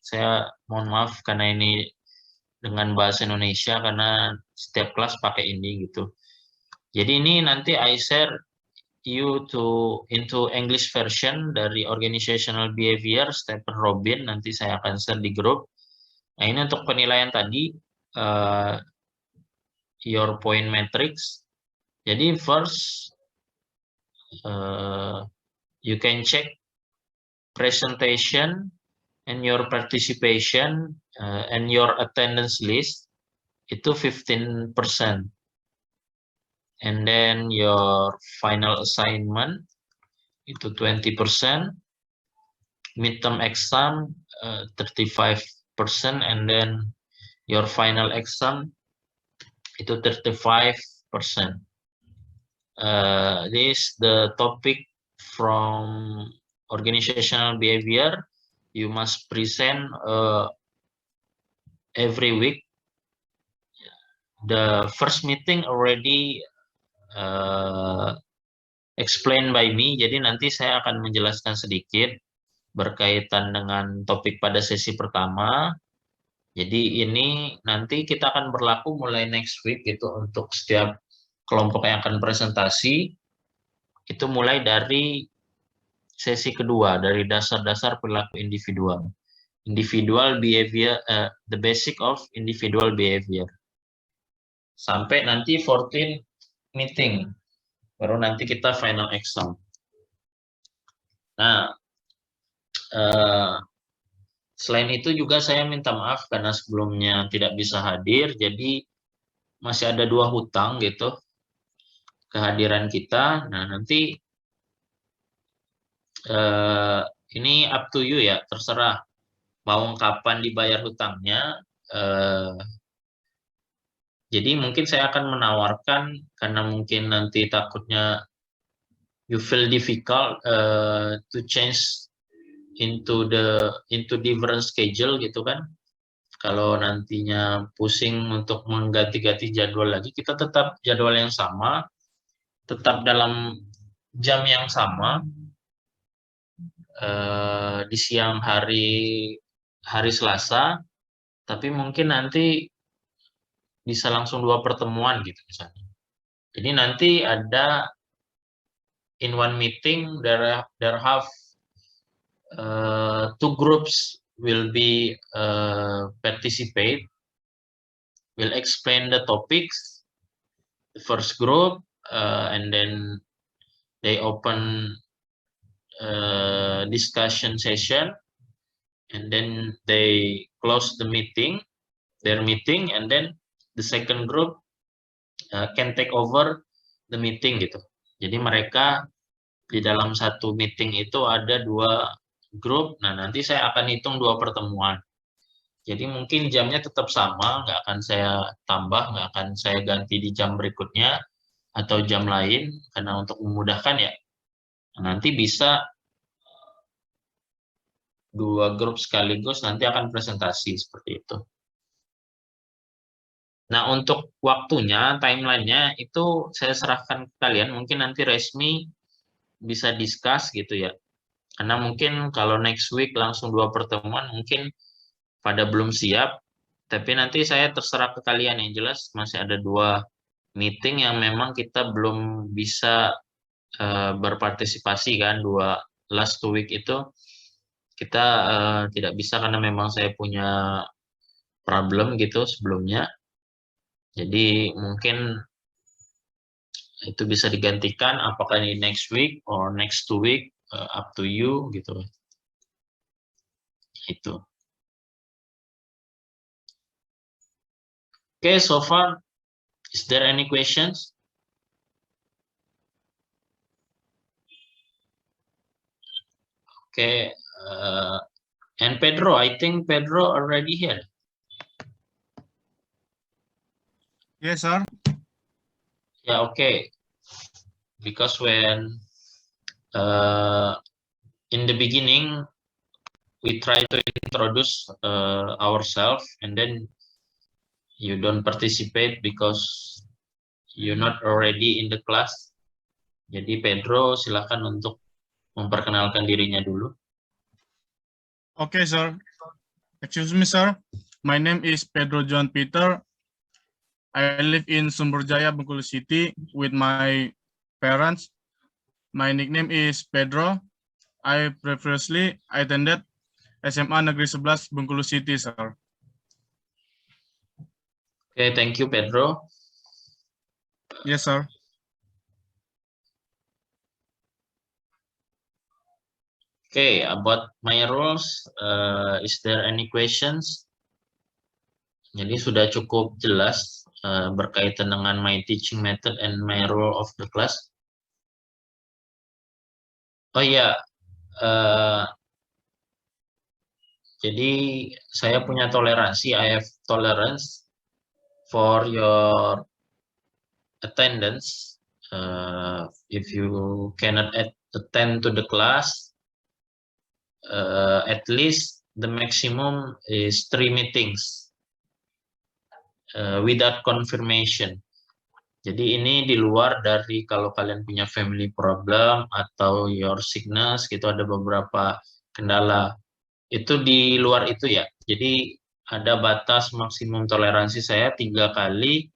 saya mohon maaf karena ini dengan bahasa Indonesia karena setiap kelas pakai ini gitu. Jadi ini nanti I share you into English version dari organizational behavior Stephen Robin, nanti saya akan share di grup. Nah, ini untuk penilaian tadi your point matrix. Jadi first you can check presentation and your participation and your attendance list itu 15%. And then your final assignment itu 20%, midterm exam 35%, and then your final exam itu 35%. This the topic from organizational behavior. You must present every week. The first meeting already explained by me, jadi nanti saya akan menjelaskan sedikit berkaitan dengan topik pada sesi pertama. Jadi ini nanti kita akan berlaku mulai next week gitu untuk setiap kelompok yang akan presentasi. Itu mulai dari sesi kedua, dari dasar-dasar perilaku individual. Individual behavior, the basic of individual behavior. Sampai nanti 14 meeting, baru nanti kita final exam. Nah, selain itu juga saya minta maaf karena sebelumnya tidak bisa hadir, jadi masih ada 2 hutang gitu kehadiran kita. Nah, nanti ini up to you ya, terserah mau kapan dibayar hutangnya. Jadi mungkin saya akan menawarkan, karena mungkin nanti takutnya you feel difficult to change into different schedule gitu kan. Kalau nantinya pusing untuk mengganti-ganti jadwal lagi, kita tetap jadwal yang sama, tetap dalam jam yang sama, di siang hari Selasa, tapi mungkin nanti bisa langsung 2 pertemuan gitu misalnya. Jadi nanti ada in one meeting there have 2 groups will be participate, will explain the topics. The first group and then they open discussion session, and then they close the meeting, their meeting, and then the second group can take over the meeting gitu. Jadi mereka di dalam satu meeting itu ada 2 grup. Nah, nanti saya akan hitung 2 pertemuan. Jadi mungkin jamnya tetap sama, nggak akan saya tambah, nggak akan saya ganti di jam berikutnya atau jam lain, karena untuk memudahkan ya. Nah, nanti bisa 2 grup sekaligus nanti akan presentasi seperti itu. Nah, untuk waktunya, timeline-nya itu saya serahkan ke kalian. Mungkin nanti resmi bisa discuss gitu ya. Karena mungkin kalau next week langsung 2 pertemuan mungkin pada belum siap. Tapi nanti saya terserah ke kalian, yang jelas masih ada 2 meeting yang memang kita belum bisa berpartisipasi kan. 2 last 2 week itu kita tidak bisa karena memang saya punya problem gitu sebelumnya. Jadi mungkin itu bisa digantikan, apakah ini next week or next 2 week, up to you gitu. Itu. Okay, so far, is there any questions? Okay, and Pedro, I think Pedro already here. Yes, sir. Yeah, okay. Because when in the beginning we try to introduce ourselves, and then you don't participate because you're not already in the class. Jadi Pedro silakan untuk memperkenalkan dirinya dulu. Okay, sir. Excuse me, sir. My name is Pedro John Peter. I live in Sumberjaya, Bengkulu City with my parents. My nickname is Pedro. I previously attended SMA Negeri 11 Bengkulu City, sir. Okay, thank you, Pedro. Yes, sir. Okay, about my roles, is there any questions? Jadi sudah cukup jelas berkaitan dengan my teaching method and my role of the class. Oh iya, jadi saya punya toleransi, I have tolerance for your attendance. If you cannot attend to the class, at least the maximum is 3 meetings without confirmation. Jadi ini di luar dari kalau kalian punya family problem atau your sickness gitu, ada beberapa kendala. Itu di luar itu ya. Jadi ada batas maksimum toleransi saya 3 kali.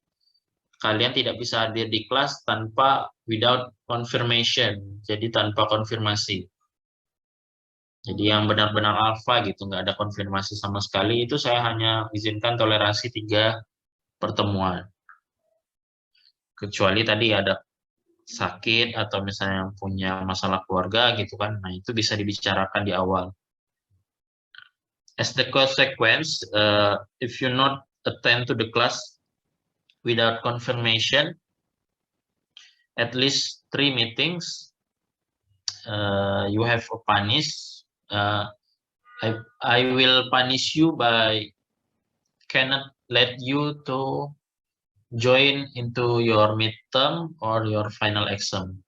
Kalian tidak bisa hadir di kelas tanpa without confirmation. Jadi tanpa konfirmasi. Jadi yang benar-benar alfa gitu, nggak ada konfirmasi sama sekali, itu saya hanya izinkan toleransi 3 pertemuan. Kecuali tadi ada sakit atau misalnya yang punya masalah keluarga gitu kan, nah itu bisa dibicarakan di awal. As the consequence, if you not attend to the class without confirmation, at least 3 meetings, you have a punish. I will punish you by cannot let you to join into your midterm or your final exam.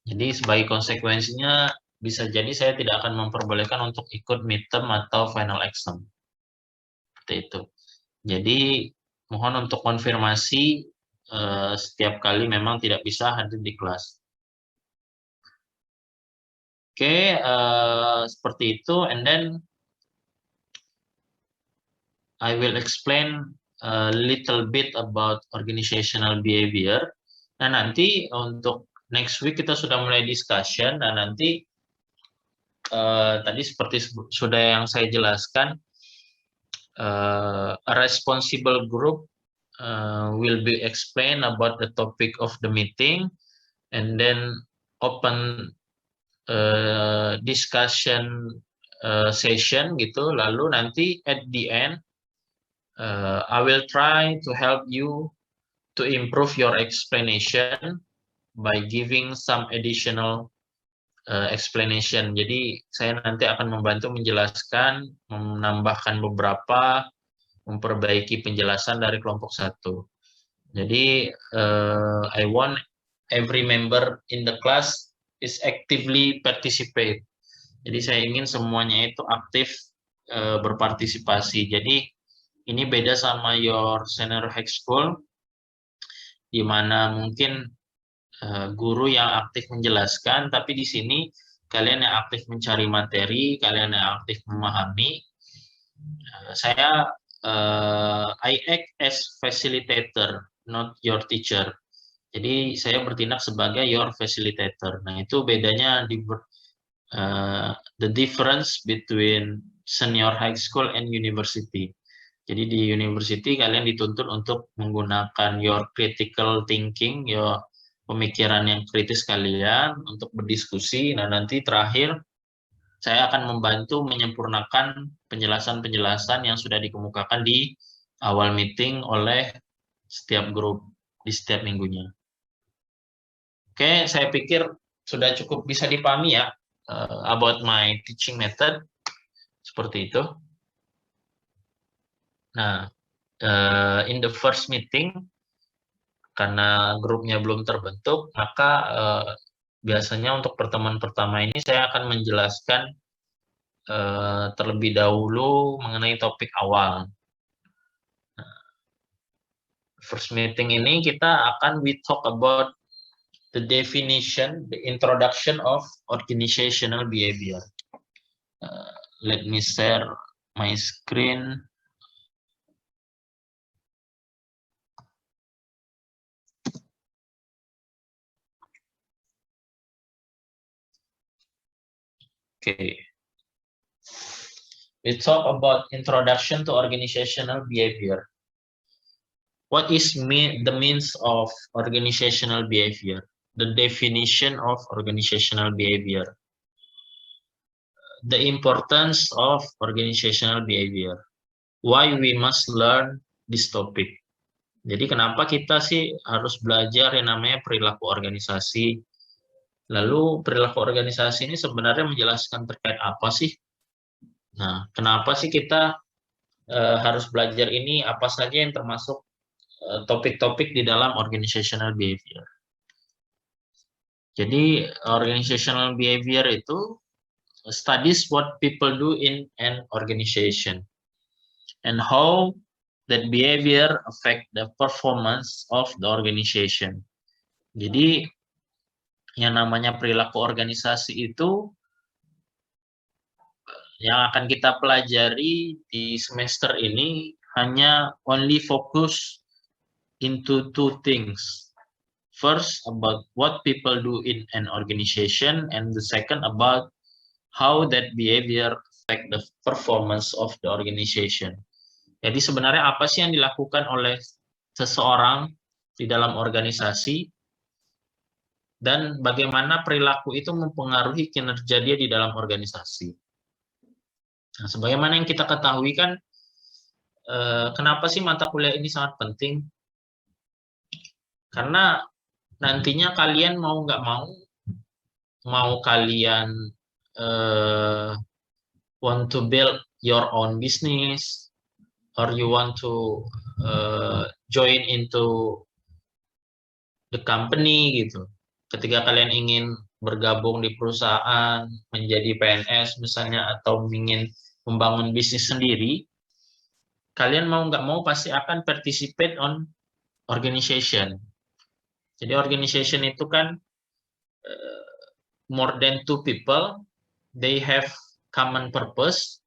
Jadi sebagai konsekuensinya bisa jadi saya tidak akan memperbolehkan untuk ikut midterm atau final exam. Seperti itu. Jadi mohon untuk konfirmasi setiap kali memang tidak bisa hadir di kelas. Oke, seperti itu. And then I will explain a little bit about organizational behavior. Nah, nanti untuk next week kita sudah mulai discussion, dan nanti tadi seperti sudah yang saya jelaskan, a responsible group will be explained about the topic of the meeting, and then open discussion session gitu. Lalu nanti at the end, I will try to help you to improve your explanation by giving some additional explanation. Jadi saya nanti akan membantu menjelaskan, menambahkan beberapa, memperbaiki penjelasan dari kelompok 1. Jadi I want every member in the class is actively participate. Jadi saya ingin semuanya itu aktif berpartisipasi. Jadi ini beda sama your senior high school, di mana mungkin guru yang aktif menjelaskan, tapi di sini kalian yang aktif mencari materi, kalian yang aktif memahami. Saya I act as facilitator, not your teacher. Jadi saya bertindak sebagai your facilitator. Nah, itu bedanya di the difference between senior high school and university. Jadi di university kalian dituntut untuk menggunakan your critical thinking, your pemikiran yang kritis kalian untuk berdiskusi. Nah, nanti terakhir saya akan membantu menyempurnakan penjelasan-penjelasan yang sudah dikemukakan di awal meeting oleh setiap grup di setiap minggunya. Oke, saya pikir sudah cukup bisa dipahami ya about my teaching method. Seperti itu. Nah, in the first meeting, karena grupnya belum terbentuk, maka biasanya untuk pertemuan pertama ini saya akan menjelaskan terlebih dahulu mengenai topik awal. First meeting ini kita akan we talk about the definition, the introduction of organizational behavior. Let me share my screen. Okay. We talk about introduction to organizational behavior. What is the means of organizational behavior? The definition of organizational behavior. The importance of organizational behavior. Why we must learn this topic. Jadi kenapa kita sih harus belajar yang namanya perilaku organisasi? Lalu perilaku organisasi ini sebenarnya menjelaskan terkait apa sih? Nah, kenapa sih kita harus belajar ini? Apa saja yang termasuk topik-topik di dalam organizational behavior? Jadi organizational behavior itu studies what people do in an organization and how that behavior affect the performance of the organization. Jadi yang namanya perilaku organisasi itu yang akan kita pelajari di semester ini hanya only focus into two things. First, about what people do in an organization, and the second about how that behavior affect the performance of the organization. Jadi sebenarnya apa sih yang dilakukan oleh seseorang di dalam organisasi dan bagaimana perilaku itu mempengaruhi kinerja dia di dalam organisasi. Nah, sebagaimana yang kita ketahui kan, kenapa sih mata kuliah ini sangat penting? Karena nantinya kalian mau nggak mau kalian want to build your own business, or you want to join into the company gitu. Ketika kalian ingin bergabung di perusahaan, menjadi PNS misalnya, atau ingin membangun bisnis sendiri, kalian mau nggak mau pasti akan participate on organization. Jadi organization itu kan more than two people, they have common purpose,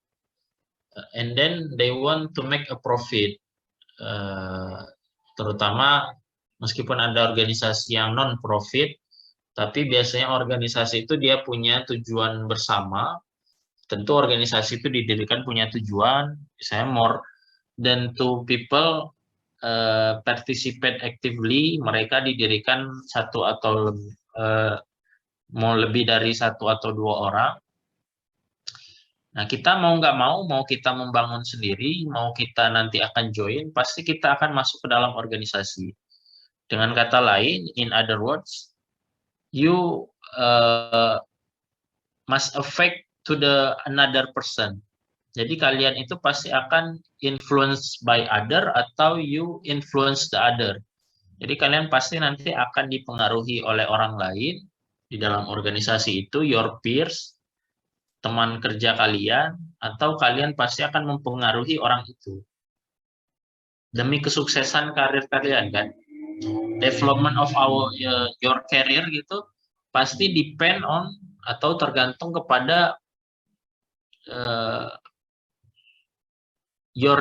and then they want to make a profit. Terutama meskipun ada organisasi yang non-profit, tapi biasanya organisasi itu dia punya tujuan bersama. Tentu organisasi itu didirikan punya tujuan, misalnya more than two people participate actively, mereka didirikan satu atau mau lebih dari satu atau dua orang. Nah, kita mau nggak mau kita membangun sendiri, mau kita nanti akan join, pasti kita akan masuk ke dalam organisasi. Dengan kata lain, in other words, you must affect to the another person. Jadi kalian itu pasti akan influenced by other atau you influence the other. Jadi kalian pasti nanti akan dipengaruhi oleh orang lain di dalam organisasi itu, your peers, teman kerja kalian, atau kalian pasti akan mempengaruhi orang itu. Demi kesuksesan karir kalian kan. Development of your career gitu pasti depend on atau tergantung kepada your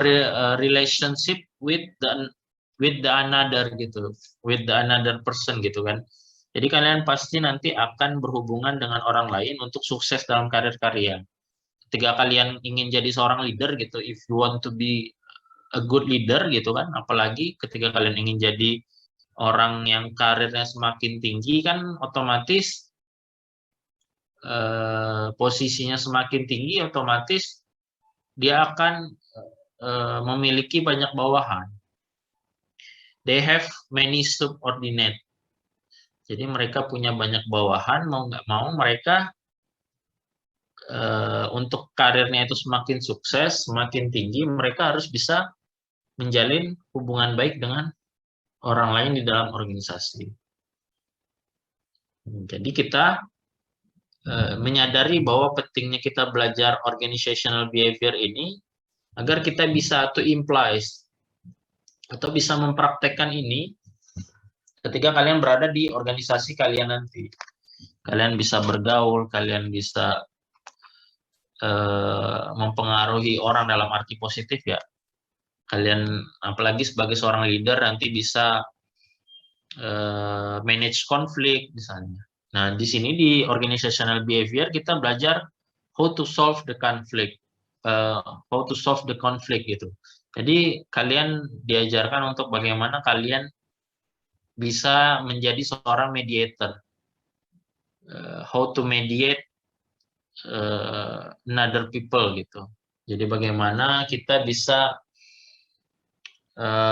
relationship with the another gitu, with the another person gitu kan. Jadi kalian pasti nanti akan berhubungan dengan orang lain untuk sukses dalam karir kalian. Ketika kalian ingin jadi seorang leader gitu, if you want to be a good leader gitu kan, apalagi ketika kalian ingin jadi orang yang karirnya semakin tinggi kan, otomatis posisinya semakin tinggi, otomatis dia akan memiliki banyak bawahan. They have many subordinate. Jadi mereka punya banyak bawahan, mau nggak mau mereka untuk karirnya itu semakin sukses, semakin tinggi, mereka harus bisa menjalin hubungan baik dengan orang lain di dalam organisasi. Jadi kita menyadari bahwa pentingnya kita belajar organizational behavior ini agar kita bisa to implies atau bisa mempraktekkan ini ketika kalian berada di organisasi kalian nanti. Kalian bisa bergaul, kalian bisa mempengaruhi orang dalam arti positif ya. Kalian apalagi sebagai seorang leader nanti bisa manage konflik misalnya. Nah, di sini di organizational behavior kita belajar how to solve the conflict, gitu. Jadi kalian diajarkan untuk bagaimana kalian bisa menjadi seorang mediator, how to mediate another people gitu. Jadi bagaimana kita bisa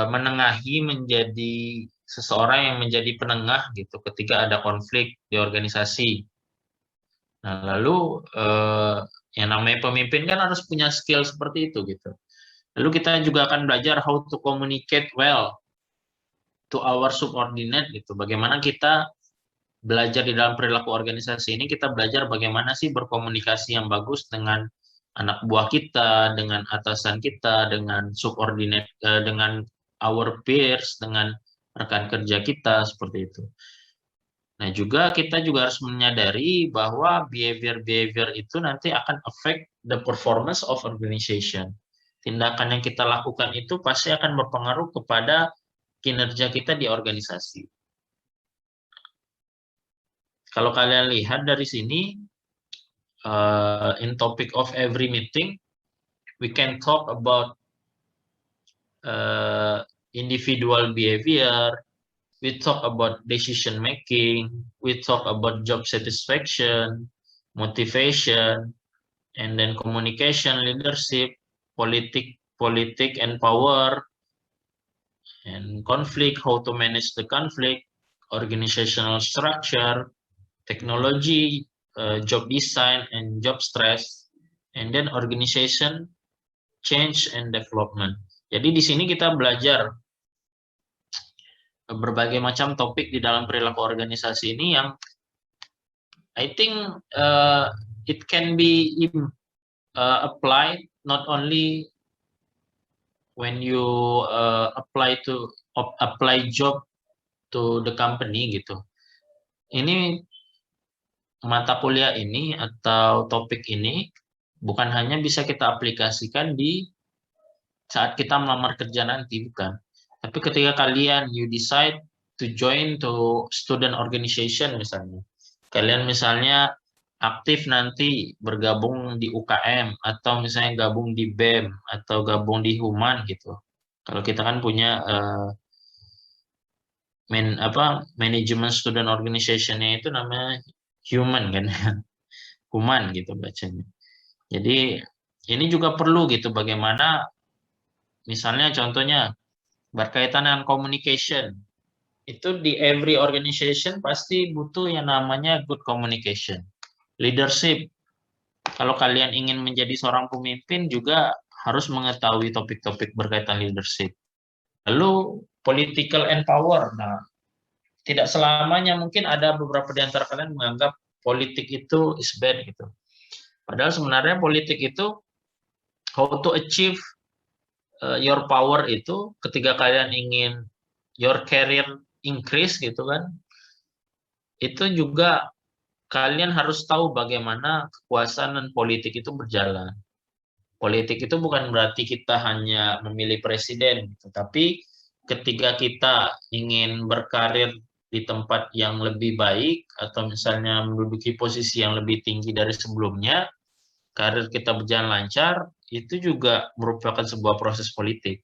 menengahi, menjadi seseorang yang menjadi penengah gitu ketika ada konflik di organisasi. Nah, lalu yang namanya pemimpin kan harus punya skill seperti itu gitu. Lalu kita juga akan belajar how to communicate well to our subordinate gitu. Bagaimana kita belajar di dalam perilaku organisasi ini, kita belajar bagaimana sih berkomunikasi yang bagus dengan anak buah kita, dengan atasan kita, dengan subordinate, dengan our peers, dengan rekan kerja kita, seperti itu. Nah, kita juga harus menyadari bahwa behavior itu nanti akan affect the performance of organization. Tindakan yang kita lakukan itu pasti akan berpengaruh kepada kinerja kita di organisasi. Kalau kalian lihat dari sini, in topic of every meeting, we can talk about individual behavior, we talk about decision making, we talk about job satisfaction, motivation, and then communication, leadership, politic and power, and conflict, how to manage the conflict, organizational structure, technology, job design and job stress, and then organization, change and development. Jadi di sini kita belajar berbagai macam topik di dalam perilaku organisasi ini yang I think it can be applied not only when you apply job to the company gitu. Ini mata kuliah ini atau topik ini bukan hanya bisa kita aplikasikan di saat kita melamar kerja nanti, bukan. Tapi ketika kalian you decide to join to student organization misalnya, kalian misalnya aktif nanti bergabung di UKM atau misalnya gabung di BEM atau gabung di Human gitu. Kalau kita kan punya manajemen student organization-nya itu namanya Human kan, Human gitu bacanya. Jadi ini juga perlu gitu bagaimana misalnya contohnya berkaitan dengan communication. Itu di every organization pasti butuh yang namanya good communication. Leadership. Kalau kalian ingin menjadi seorang pemimpin juga harus mengetahui topik-topik berkaitan leadership. Lalu political and power. Nah, tidak selamanya mungkin ada beberapa di antara kalian menganggap politik itu is bad gitu. Padahal sebenarnya politik itu how to achieve your power itu ketika kalian ingin your career increase gitu kan, itu juga kalian harus tahu bagaimana kekuasaan dan politik itu berjalan. Politik itu bukan berarti kita hanya memilih presiden gitu, tapi ketika kita ingin berkarir di tempat yang lebih baik atau misalnya menduduki posisi yang lebih tinggi dari sebelumnya, karir kita berjalan lancar, itu juga merupakan sebuah proses politik.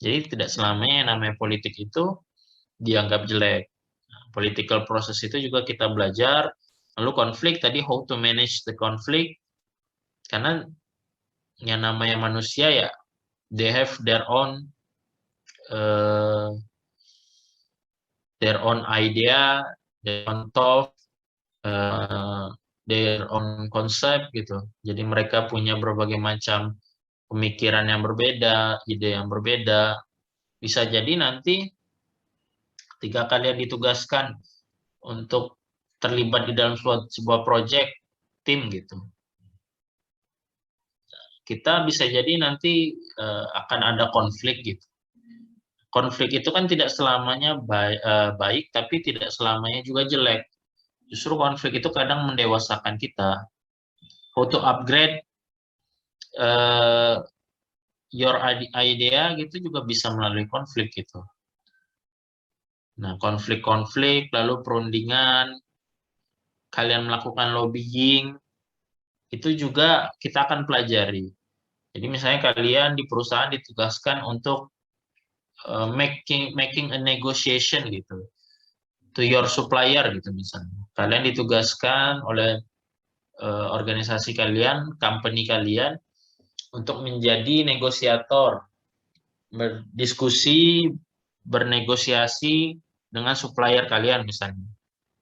Jadi tidak selamanya yang namanya politik itu dianggap jelek. Political process itu juga kita belajar. Lalu konflik tadi how to manage the conflict. Karena yang namanya manusia ya, they have their own idea, their own thought, their own concept gitu. Jadi mereka punya berbagai macam pemikiran yang berbeda, ide yang berbeda. Bisa jadi nanti ketika kalian ditugaskan untuk terlibat di dalam sebuah project tim gitu, kita bisa jadi nanti akan ada konflik gitu. Konflik itu kan tidak selamanya baik, tapi tidak selamanya juga jelek. Justru konflik itu kadang mendewasakan kita. How to upgrade your idea gitu juga bisa melalui konflik gitu. Nah, konflik-konflik, lalu perundingan, kalian melakukan lobbying, itu juga kita akan pelajari. Jadi misalnya kalian di perusahaan ditugaskan untuk making a negotiation gitu to your supplier gitu misalnya. Kalian ditugaskan oleh organisasi kalian, company kalian untuk menjadi negosiator, berdiskusi, bernegosiasi dengan supplier kalian misalnya.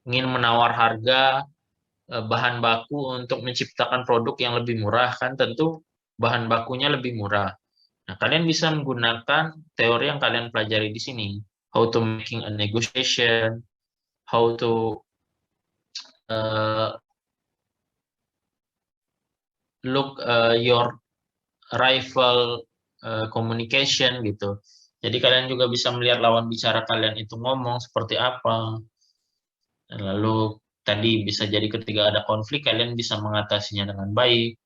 Ingin menawar harga bahan baku untuk menciptakan produk yang lebih murah, kan tentu bahan bakunya lebih murah. Nah, kalian bisa menggunakan teori yang kalian pelajari di sini. How to making a negotiation, how to look your rival communication gitu. Jadi kalian juga bisa melihat lawan bicara kalian itu ngomong seperti apa. Dan lalu tadi bisa jadi ketika ada konflik kalian bisa mengatasinya dengan baik.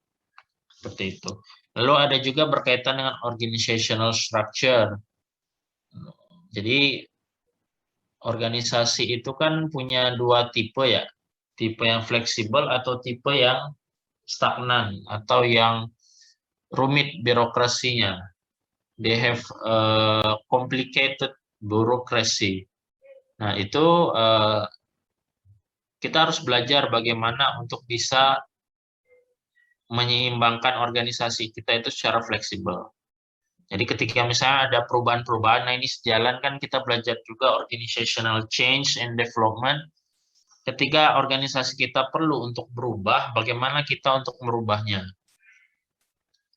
Seperti itu. Lalu ada juga berkaitan dengan organizational structure. Jadi organisasi itu kan punya dua tipe ya. Tipe yang fleksibel atau tipe yang stagnan atau yang rumit birokrasinya. They have complicated bureaucracy. Nah, itu kita harus belajar bagaimana untuk bisa menyeimbangkan organisasi kita itu secara fleksibel. Jadi ketika misalnya ada perubahan-perubahan, nah ini sejalan kan kita belajar juga organizational change and development. Ketika organisasi kita perlu untuk berubah, bagaimana kita untuk merubahnya?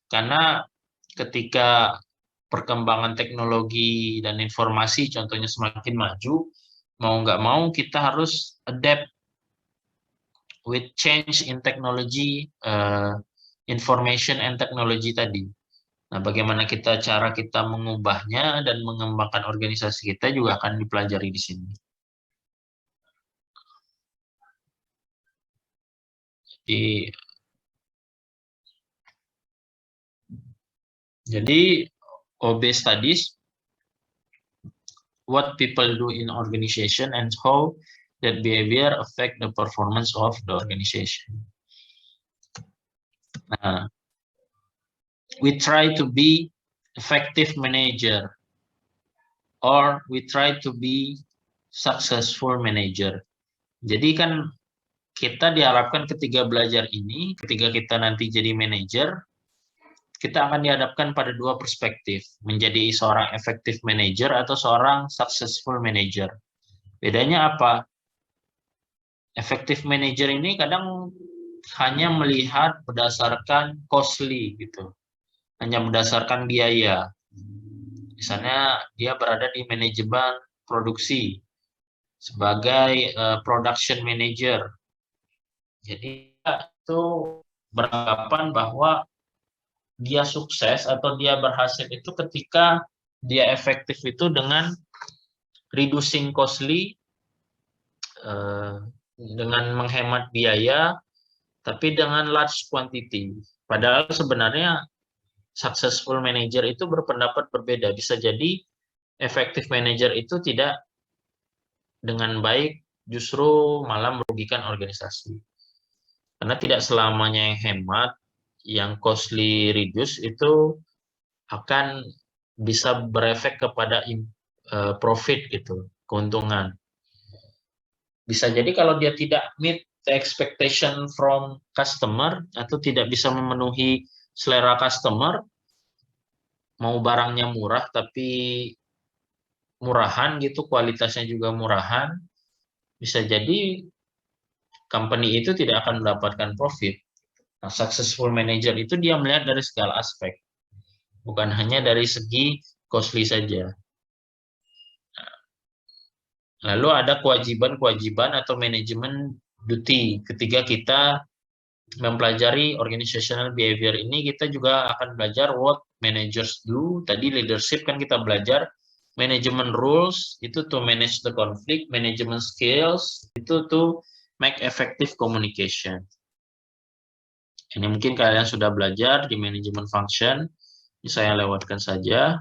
Karena ketika perkembangan teknologi dan informasi contohnya semakin maju, mau nggak mau kita harus adapt with change in technology, information and technology tadi. Nah, bagaimana cara kita mengubahnya dan mengembangkan organisasi kita juga akan dipelajari di sini. Jadi OB studies what people do in organization and how that behavior affect the performance of the organization. Nah, we try to be effective manager or we try to be successful manager. Jadi kan kita diharapkan ketika belajar ini, ketika kita nanti jadi manajer, kita akan dihadapkan pada dua perspektif, menjadi seorang effective manager atau seorang successful manager. Bedanya apa? Effective manager ini kadang hanya melihat berdasarkan costly gitu. Hanya berdasarkan biaya. Misalnya dia berada di manajemen produksi sebagai production manager. Jadi itu beranggapan bahwa dia sukses atau dia berhasil itu ketika dia efektif itu dengan reducing costly, dengan menghemat biaya, tapi dengan large quantity. Padahal sebenarnya successful manager itu berpendapat berbeda. Bisa jadi effective manager itu tidak dengan baik, justru malah merugikan organisasi. Karena tidak selamanya yang hemat, yang costly reduce itu akan bisa berefek kepada profit gitu, keuntungan. Bisa jadi kalau dia tidak meet the expectation from customer atau tidak bisa memenuhi selera customer, mau barangnya murah tapi murahan gitu, kualitasnya juga murahan, bisa jadi company itu tidak akan mendapatkan profit. Nah, successful manager itu dia melihat dari segala aspek, bukan hanya dari segi costly saja. Lalu ada kewajiban-kewajiban atau manajemen duty. Ketika kita mempelajari organizational behavior ini, kita juga akan belajar what managers do. Tadi leadership kan kita belajar. Management rules itu to manage the conflict, management skills itu to make effective communication. Ini mungkin kalian sudah belajar di manajemen function. Ini saya lewatkan saja.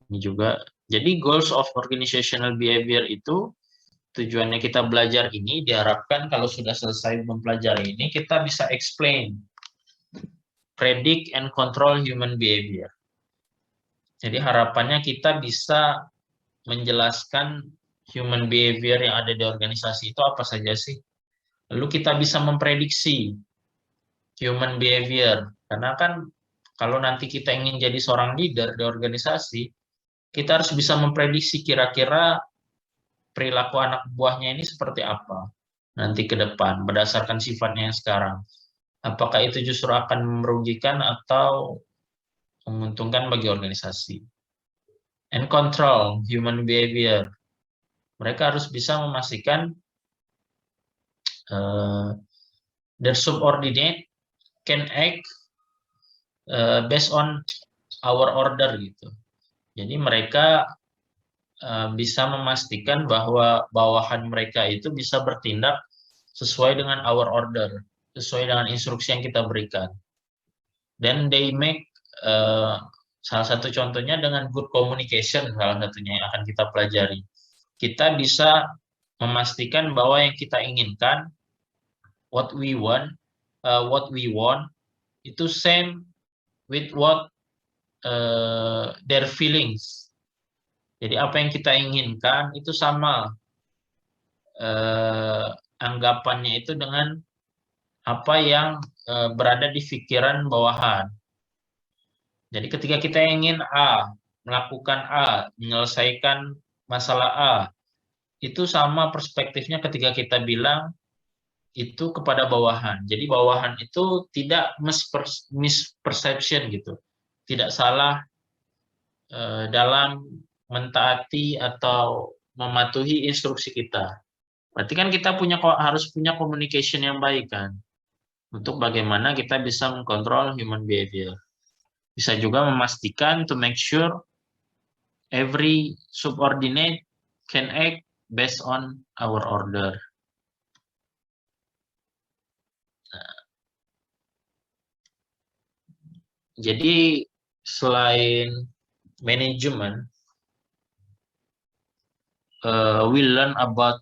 Ini juga. Jadi goals of organizational behavior itu tujuannya kita belajar ini diharapkan kalau sudah selesai mempelajari ini kita bisa explain, predict and control human behavior. Jadi harapannya kita bisa menjelaskan human behavior yang ada di organisasi itu apa saja sih. Lalu kita bisa memprediksi human behavior. Karena kan kalau nanti kita ingin jadi seorang leader di organisasi, kita harus bisa memprediksi kira-kira perilaku anak buahnya ini seperti apa nanti ke depan berdasarkan sifatnya yang sekarang. Apakah itu justru akan merugikan atau menguntungkan bagi organisasi. And control human behavior. Mereka harus bisa memastikan their subordinate can act based on our order gitu. Jadi mereka bisa memastikan bahwa bawahan mereka itu bisa bertindak sesuai dengan our order, sesuai dengan instruksi yang kita berikan. Then they make salah satu contohnya dengan good communication, salah satunya yang akan kita pelajari. Kita bisa memastikan bahwa yang kita inginkan, what we want itu same with what their feelings. Jadi apa yang kita inginkan itu sama anggapannya itu dengan apa yang berada di pikiran bawahan. Jadi ketika kita ingin melakukan menyelesaikan masalah itu sama perspektifnya ketika kita bilang itu kepada bawahan. Jadi bawahan itu tidak misperception gitu. Tidak salah dalam mentaati atau mematuhi instruksi kita. Berarti kan kita harus punya communication yang baik kan. Untuk bagaimana kita bisa mengkontrol human behavior. Bisa juga memastikan to make sure every subordinate can act based on our order. Nah, jadi selain manajemen, we learn about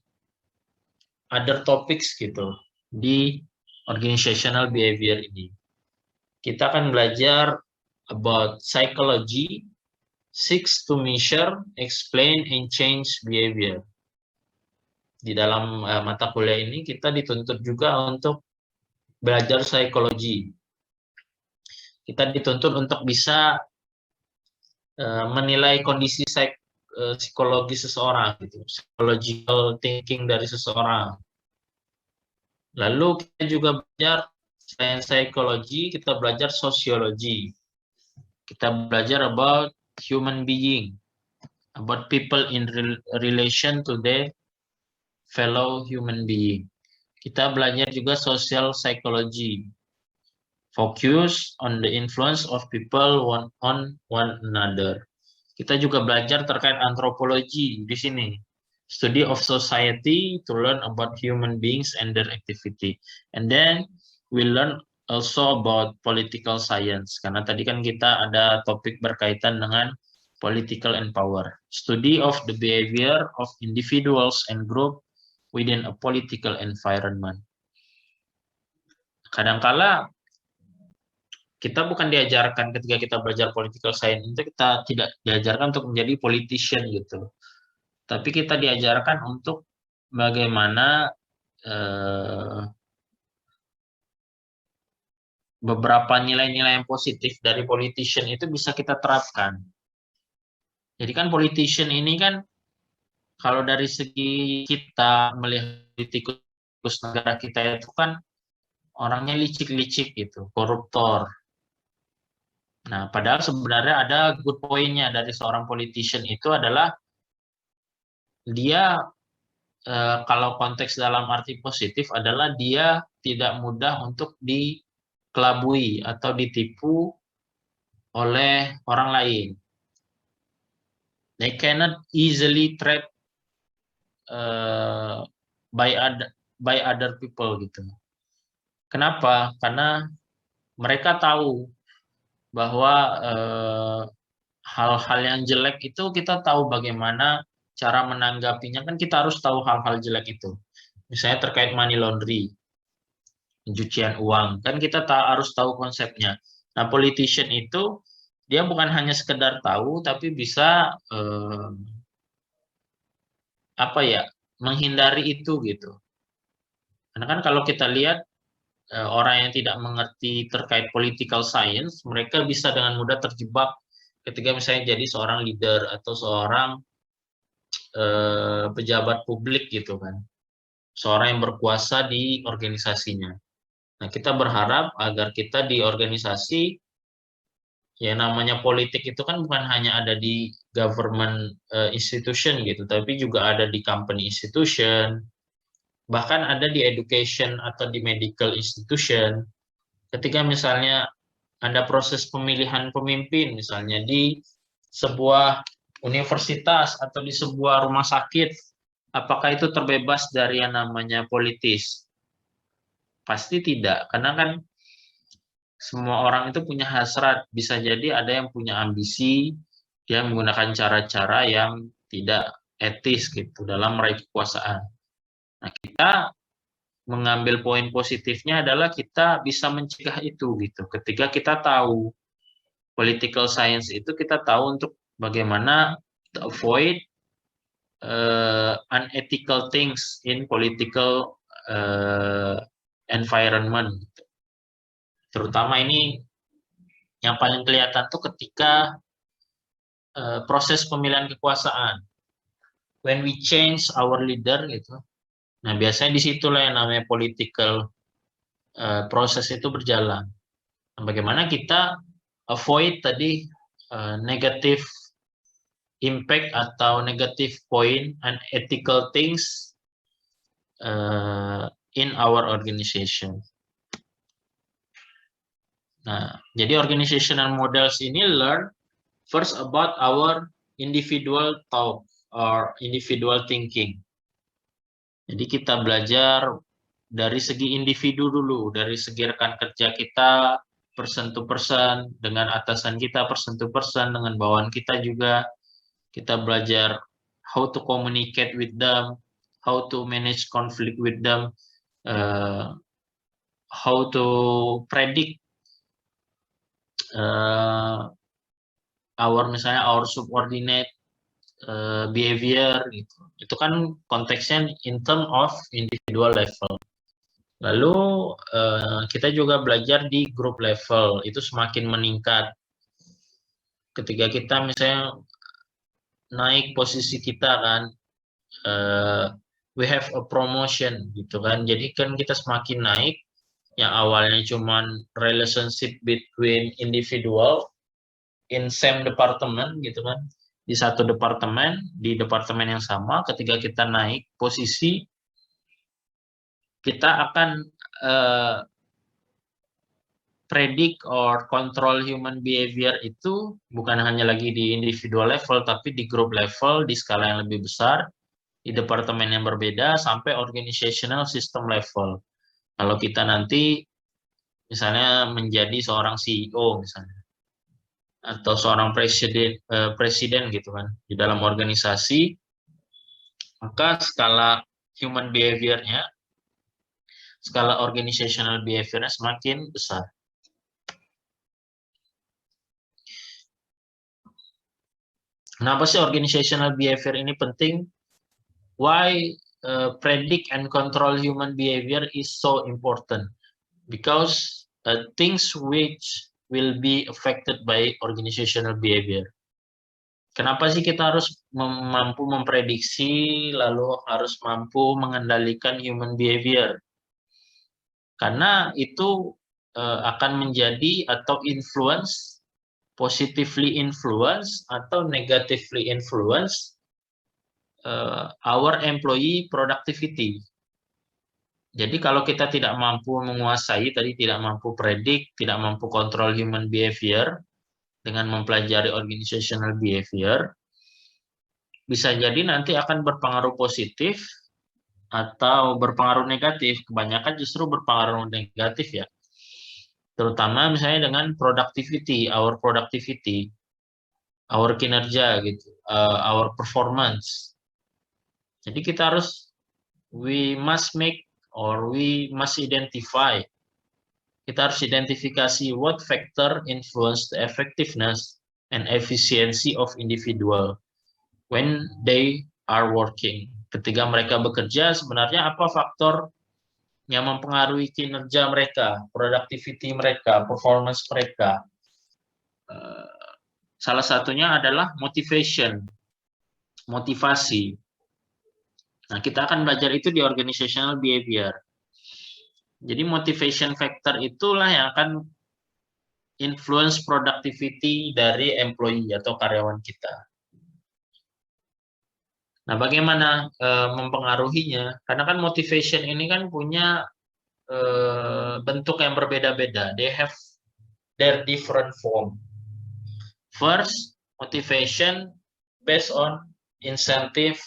other topics gitu di organizational behavior ini. Kita akan belajar about psychology, seeks to measure, explain, and change behavior. Di dalam mata kuliah ini kita dituntut juga untuk belajar psikologi. Kita dituntut untuk bisa menilai kondisi psikologi seseorang, gitu, psychological thinking dari seseorang. Lalu kita juga belajar selain psikologi, kita belajar sosiologi. Kita belajar about human being, about people in relation to their fellow human being. Kita belajar juga social psychology, focus on the influence of people on one another. Kita juga belajar terkait antropologi di sini. Study of society to learn about human beings and their activity. And then we learn also about political science. Karena tadi kan kita ada topik berkaitan dengan political and power. Study of the behavior of individuals and group within a political environment. Kadangkala kita bukan diajarkan ketika kita belajar political science itu kita tidak diajarkan untuk menjadi politician gitu. Tapi kita diajarkan untuk bagaimana beberapa nilai-nilai yang positif dari politician itu bisa kita terapkan. Jadi kan politician ini kan kalau dari segi kita melihat politikus negara kita itu kan orangnya licik-licik gitu, koruptor. Nah, padahal sebenarnya ada good point-nya dari seorang politician itu adalah dia kalau konteks dalam arti positif adalah dia tidak mudah untuk dikelabui atau ditipu oleh orang lain. They cannot easily trap by other people gitu. Kenapa? Karena mereka tahu bahwa hal-hal yang jelek itu kita tahu bagaimana cara menanggapinya, kan kita harus tahu hal-hal jelek itu. Misalnya terkait money laundry, pencucian uang, kan kita harus tahu konsepnya. Nah, politician itu dia bukan hanya sekedar tahu, tapi bisa menghindari itu gitu. Karena kan kalau kita lihat orang yang tidak mengerti terkait political science, mereka bisa dengan mudah terjebak ketika misalnya jadi seorang leader atau seorang pejabat publik gitu kan, seorang yang berkuasa di organisasinya. Nah, kita berharap agar kita di organisasi, ya namanya politik itu kan bukan hanya ada di government institution gitu, tapi juga ada di company institution, bahkan ada di education atau di medical institution. Ketika misalnya ada proses pemilihan pemimpin, misalnya di sebuah universitas atau di sebuah rumah sakit, apakah itu terbebas dari yang namanya politis? Pasti tidak, karena kan semua orang itu punya hasrat. Bisa jadi ada yang punya ambisi, dia menggunakan cara-cara yang tidak etis gitu dalam meraih kekuasaan. Nah, kita mengambil poin positifnya adalah kita bisa mencegah itu gitu. Ketika kita tahu political science itu, kita tahu untuk bagaimana to avoid unethical things in political environment. Terutama ini yang paling kelihatan tuh ketika proses pemilihan kekuasaan. When we change our leader gitu. Nah, biasanya disitulah yang namanya political proses itu berjalan. Nah, bagaimana kita avoid tadi negative impact atau negative point and ethical things in our organization. Nah, jadi organizational models ini learn first about our individual thought or individual thinking. Jadi kita belajar dari segi individu dulu, dari segi rekan kerja kita person to person, dengan atasan kita person to person, dengan bawahan kita juga. Kita belajar how to communicate with them, how to manage conflict with them, how to predict our subordinate behavior gitu. Itu kan konteksnya in term of individual level. Lalu kita juga belajar di group level, itu semakin meningkat. Ketika kita misalnya naik posisi kita kan, we have a promotion gitu kan. Jadi kan kita semakin naik, yang awalnya cuman relationship between individual in same department gitu kan, di satu departemen, di departemen yang sama, ketika kita naik posisi, kita akan predict or control human behavior itu bukan hanya lagi di individual level, tapi di group level, di skala yang lebih besar, di departemen yang berbeda, sampai organizational system level. Kalau kita nanti misalnya menjadi seorang CEO misalnya, atau seorang presiden gitu kan di dalam organisasi, maka skala human behavior-nya, skala organizational behavior-nya semakin besar. Kenapa sih organizational behavior ini penting? Why predict and control human behavior is so important? Because things which will be affected by organizational behavior. Kenapa sih kita harus mampu memprediksi, lalu harus mampu mengendalikan human behavior? Karena itu akan menjadi atau influence, positively influence atau negatively influence our employee productivity. Jadi kalau kita tidak mampu menguasai, tadi tidak mampu predik, tidak mampu kontrol human behavior dengan mempelajari organizational behavior, bisa jadi nanti akan berpengaruh positif atau berpengaruh negatif. Kebanyakan justru berpengaruh negatif ya. Terutama misalnya dengan productivity, our kinerja gitu, our performance. Jadi kita harus, we must identify, kita harus identifikasi what factor influence the effectiveness and efficiency of individual when they are working. Ketika mereka bekerja, sebenarnya apa faktor yang mempengaruhi kinerja mereka, productivity mereka, performance mereka. Salah satunya adalah motivasi. Nah, kita akan belajar itu di organizational behavior. Jadi motivation factor itulah yang akan influence productivity dari employee atau karyawan kita. Nah, bagaimana mempengaruhinya? Karena kan motivation ini kan punya bentuk yang berbeda-beda. They have their different form. First, motivation based on incentive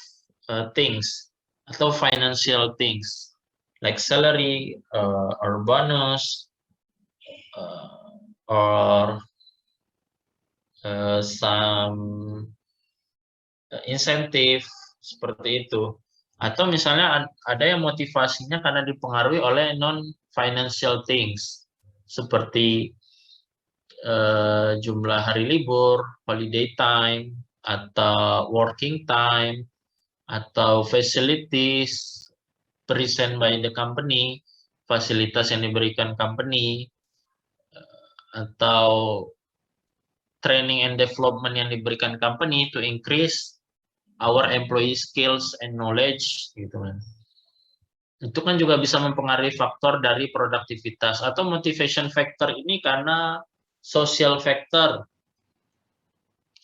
things atau financial things like salary or bonus or some insentif seperti itu. Atau misalnya ada yang motivasinya karena dipengaruhi oleh non-financial things, seperti jumlah hari libur, holiday time, atau working time, atau facilities present by the company, fasilitas yang diberikan company, atau training and development yang diberikan company to increase our employee skills and knowledge gitu kan. Itu kan juga bisa mempengaruhi faktor dari produktivitas. Atau motivation factor ini karena social factor.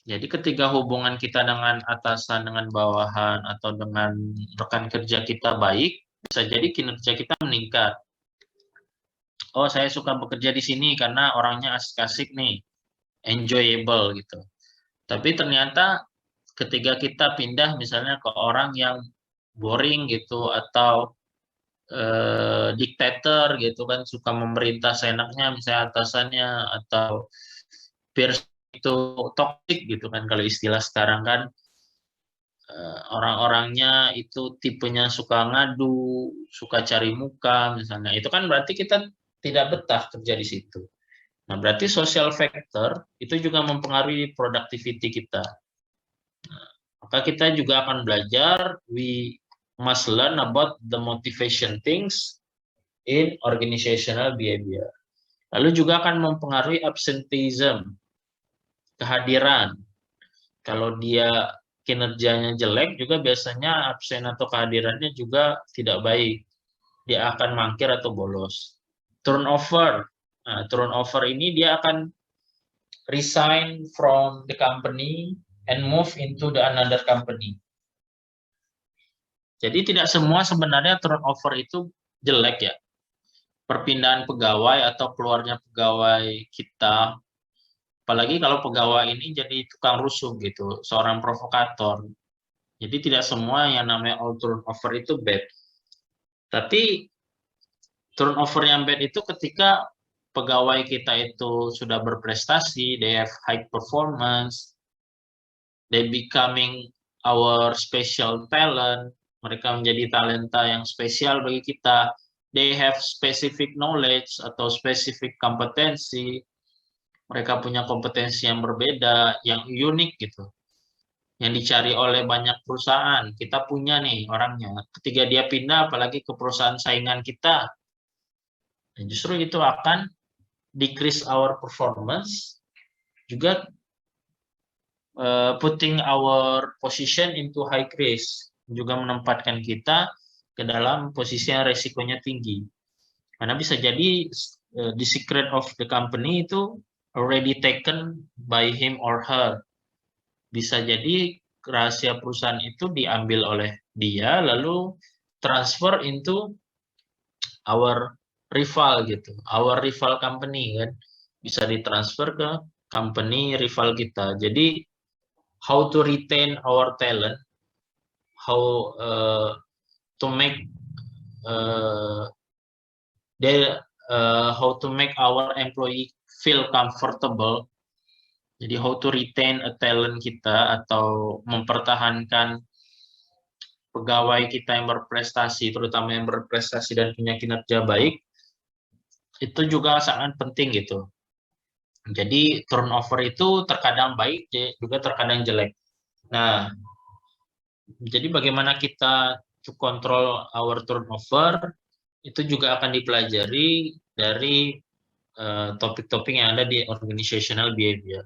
Jadi ketika hubungan kita dengan atasan, dengan bawahan, atau dengan rekan kerja kita baik, bisa jadi kinerja kita meningkat. Oh, saya suka bekerja di sini karena orangnya asik-asik nih, enjoyable gitu. Tapi ternyata ketika kita pindah misalnya ke orang yang boring gitu, atau diktator gitu kan, suka memerintah seenaknya misalnya atasannya, atau peers itu toxic gitu kan kalau istilah sekarang kan, orang-orangnya itu tipenya suka ngadu, suka cari muka misalnya, itu kan berarti kita tidak betah kerja di situ. Nah, berarti social factor itu juga mempengaruhi productivity kita. Nah, maka kita juga akan belajar, we must learn about the motivation things in organizational behavior. Lalu juga akan mempengaruhi absenteeism, kehadiran. Kalau dia kinerjanya jelek, juga biasanya absen atau kehadirannya juga tidak baik. Dia akan mangkir atau bolos. Turnover. Nah, turnover ini dia akan resign from the company and move into the another company. Jadi tidak semua sebenarnya turnover itu jelek ya. Perpindahan pegawai atau keluarnya pegawai kita, apalagi kalau pegawai ini jadi tukang rusuh gitu, seorang provokator. Jadi tidak semua yang namanya all turnover itu bad. Tapi turnover yang bad itu ketika pegawai kita itu sudah berprestasi, they have high performance, they becoming our special talent, mereka menjadi talenta yang spesial bagi kita, they have specific knowledge atau specific kompetensi, mereka punya kompetensi yang berbeda, yang unik gitu, yang dicari oleh banyak perusahaan. Kita punya nih orangnya. Ketika dia pindah, apalagi ke perusahaan saingan kita, justru itu akan decrease our performance, juga putting our position into high risk, juga menempatkan kita ke dalam posisi yang resikonya tinggi. Karena bisa jadi the secret of the company itu already taken by him or her. Bisa jadi rahasia perusahaan itu diambil oleh dia, lalu transfer into our rival gitu, our rival company kan, bisa ditransfer ke company rival kita. Jadi how to retain our talent, how to make how to make our employee feel comfortable. Jadi how to retain a talent kita atau mempertahankan pegawai kita yang berprestasi, terutama yang berprestasi dan punya kinerja baik, itu juga sangat penting gitu. Jadi turnover itu terkadang baik, juga terkadang jelek. Nah, jadi bagaimana kita to control our turnover, itu juga akan dipelajari dari topik-topik yang ada di organizational behavior.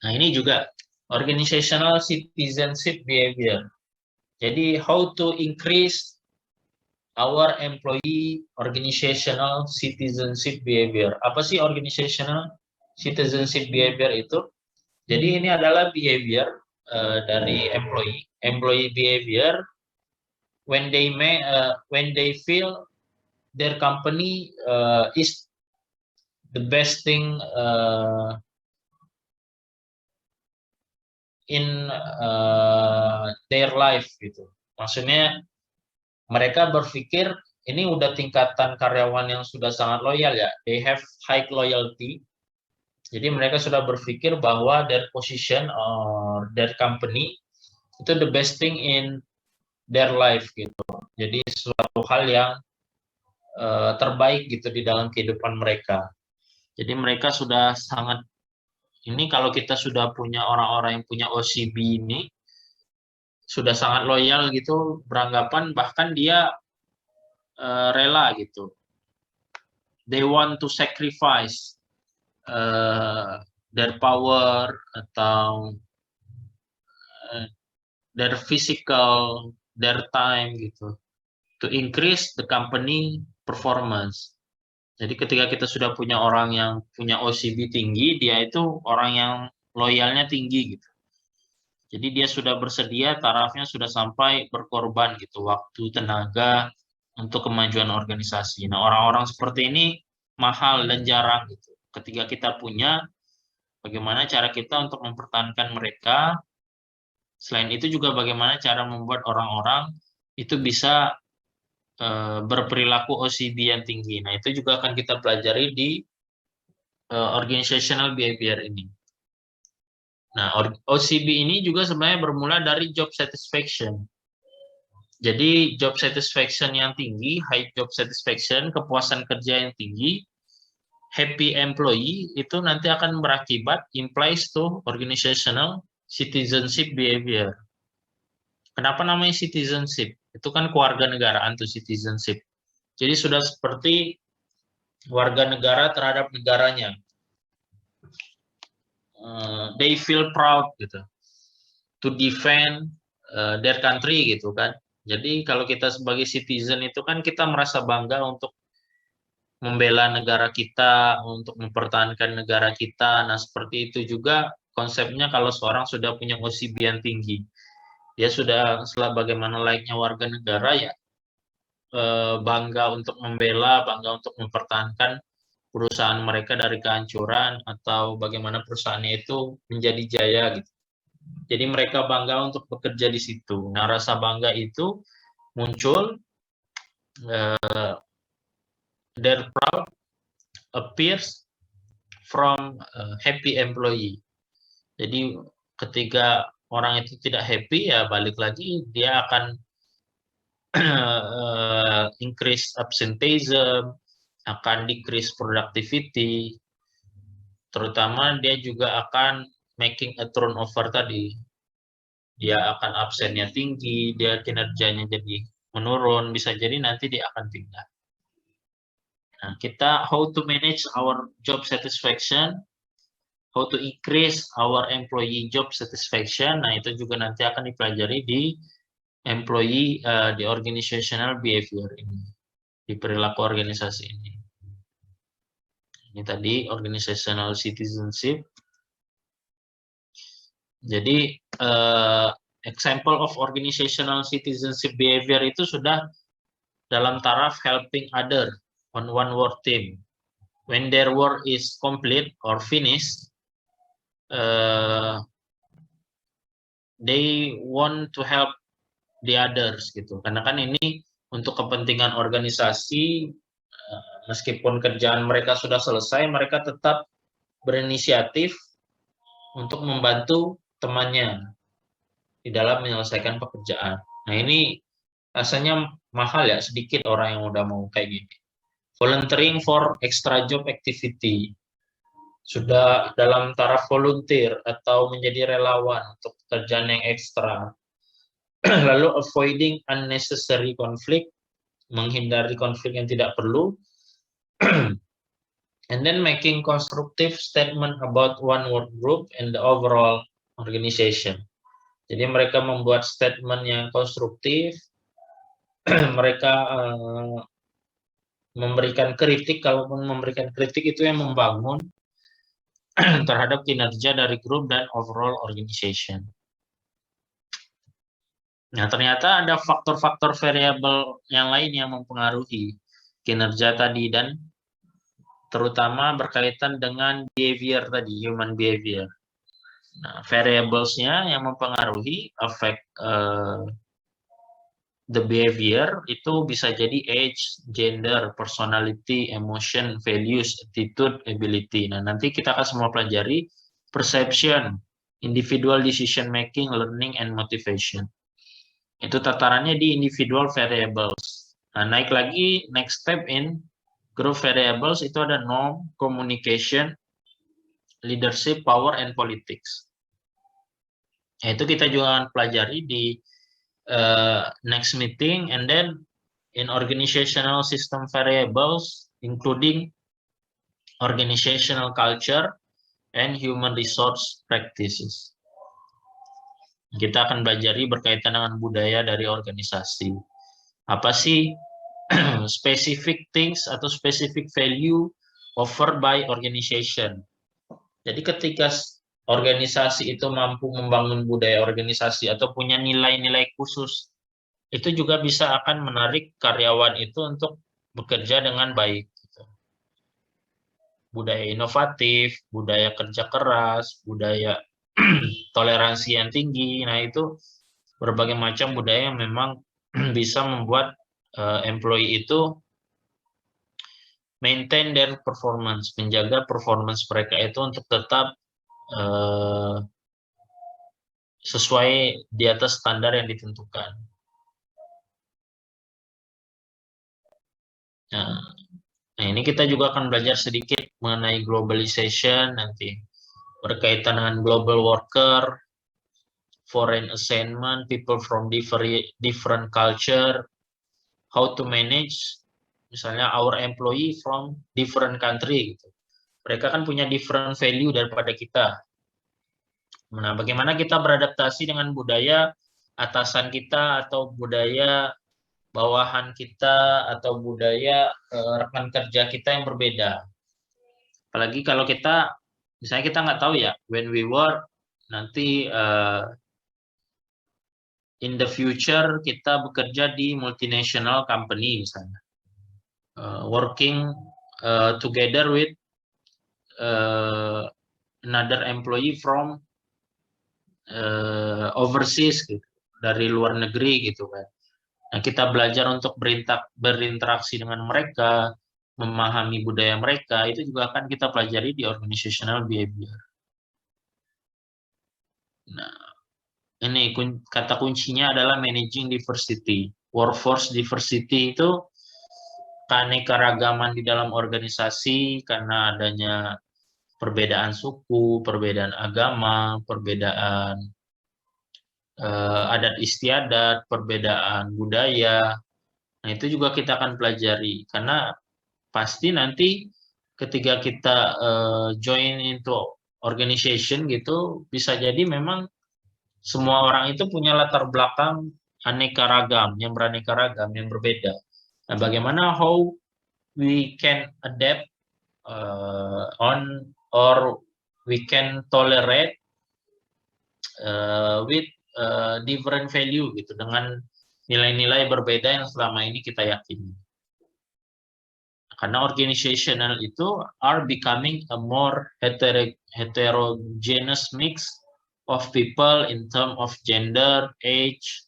Nah, ini juga organizational citizenship behavior. Jadi, how to increase our employee organizational citizenship behavior. Apa sih organizational citizenship behavior itu? Jadi, ini adalah behavior dari employee behavior when they feel their company is the best thing in their life gitu. Maksudnya mereka berpikir ini udah tingkatan karyawan yang sudah sangat loyal ya. They have high loyalty. Jadi mereka sudah berpikir bahwa their position or their company itu the best thing in their life gitu. Jadi suatu hal yang terbaik gitu di dalam kehidupan mereka. Jadi mereka sudah sangat, ini kalau kita sudah punya orang-orang yang punya OCB ini, sudah sangat loyal gitu, beranggapan bahkan dia rela gitu. They want to sacrifice their power atau their physical, their time gitu, to increase the company performance. Jadi ketika kita sudah punya orang yang punya OCB tinggi, dia itu orang yang loyalnya tinggi gitu. Jadi dia sudah bersedia, tarafnya sudah sampai berkorban gitu, waktu, tenaga untuk kemajuan organisasi. Nah, orang-orang seperti ini mahal dan jarang gitu. Ketika kita punya, bagaimana cara kita untuk mempertahankan mereka. Selain itu juga bagaimana cara membuat orang-orang itu bisa berperilaku OCB yang tinggi. Nah, itu juga akan kita pelajari di organizational behavior ini. Nah, OCB ini juga sebenarnya bermula dari job satisfaction. Jadi, job satisfaction yang tinggi, high job satisfaction, kepuasan kerja yang tinggi, happy employee, itu nanti akan berakibat implies to organizational citizenship behavior. Kenapa namanya citizenship? Itu kan kewarganegaraan tuh citizenship. Jadi sudah seperti warga negara terhadap negaranya. They feel proud gitu, to defend their country gitu kan. Jadi kalau kita sebagai citizen itu kan kita merasa bangga untuk membela negara kita, untuk mempertahankan negara kita. Nah, seperti itu juga konsepnya kalau seorang sudah punya OCB yang tinggi. Dia sudah, setelah bagaimana layaknya warga negara ya, bangga untuk membela, bangga untuk mempertahankan perusahaan mereka dari kehancuran atau bagaimana perusahaannya itu menjadi jaya gitu. Jadi mereka bangga untuk bekerja di situ. Nah, rasa bangga itu muncul, their proud appears from happy employee. Jadi ketika orang itu tidak happy ya balik lagi dia akan increase absenteeism, akan decrease productivity, terutama dia juga akan making a turnover tadi. Dia akan absennya tinggi, dia kinerjanya jadi menurun, bisa jadi nanti dia akan pindah. Nah, kita how to manage our job satisfaction, how to increase our employee job satisfaction. Nah, itu juga nanti akan dipelajari di employee di organizational behavior ini, di perilaku organisasi ini. Ini tadi organizational citizenship. Jadi example of organizational citizenship behavior itu sudah dalam taraf helping other on one work team. When their work is complete or finished, they want to help the others gitu. Karena kan ini untuk kepentingan organisasi, meskipun kerjaan mereka sudah selesai, mereka tetap berinisiatif untuk membantu temannya di dalam menyelesaikan pekerjaan. Nah, ini rasanya mahal ya, sedikit orang yang udah mau kayak gini. Volunteering for extra job activity. Sudah dalam taraf volunteer atau menjadi relawan untuk pekerjaan yang ekstra. Lalu avoiding unnecessary conflict, menghindari konflik yang tidak perlu. And then making constructive statement about one work group and the overall organization. Jadi mereka membuat statement yang konstruktif, mereka memberikan kritik, kalaupun memberikan kritik itu yang membangun terhadap kinerja dari grup dan overall organization. Nah, ternyata ada faktor-faktor variabel yang lain yang mempengaruhi kinerja tadi, dan terutama berkaitan dengan behavior tadi, human behavior. Nah, variablesnya yang mempengaruhi affect the behavior itu bisa jadi age, gender, personality, emotion, values, attitude, ability. Nah, nanti kita akan semua pelajari perception, individual decision making, learning, and motivation. Itu tatarannya di individual variables. Nah, naik lagi, next step in group variables itu ada norm, communication, leadership, power, and politics. Nah, itu kita juga akan pelajari di next meeting. And then in organizational system variables, including organizational culture and human resource practices. Kita akan belajar berkaitan dengan budaya dari organisasi. Apa sih specific things atau specific value offered by organization. Jadi ketika organisasi itu mampu membangun budaya organisasi atau punya nilai-nilai khusus, itu juga bisa akan menarik karyawan itu untuk bekerja dengan baik. Budaya inovatif, budaya kerja keras, budaya toleransi yang tinggi. Nah, itu berbagai macam budaya yang memang bisa membuat employee itu maintain their performance, menjaga performance mereka itu untuk tetap sesuai di atas standar yang ditentukan. Nah, ini kita juga akan belajar sedikit mengenai globalization nanti, berkaitan dengan global worker, foreign assignment, people from different culture, how to manage, misalnya our employee from different country, gitu. Mereka kan punya different value daripada kita. Nah, bagaimana kita beradaptasi dengan budaya atasan kita atau budaya bawahan kita atau budaya rekan kerja kita yang berbeda. Apalagi kalau kita, misalnya kita nggak tahu ya, when we work, nanti in the future kita bekerja di multinational company misalnya. Working together with another employee from overseas gitu, dari luar negeri gitu kan. Nah, kita belajar untuk berinteraksi dengan mereka, memahami budaya mereka, itu juga akan kita pelajari di organizational behavior. Nah, ini kata kuncinya adalah managing diversity. Workforce diversity itu keanekaragaman di dalam organisasi karena adanya perbedaan suku, perbedaan agama, perbedaan adat istiadat, perbedaan budaya. Nah, itu juga kita akan pelajari karena pasti nanti ketika kita join into organization gitu, bisa jadi memang semua orang itu punya latar belakang aneka ragam, yang beraneka ragam, yang berbeda. Nah, bagaimana how we can adapt on or we can tolerate with different value gitu, dengan nilai-nilai berbeda yang selama ini kita yakini. Karena organizational itu are becoming a more heterogeneous mix of people in terms of gender, age,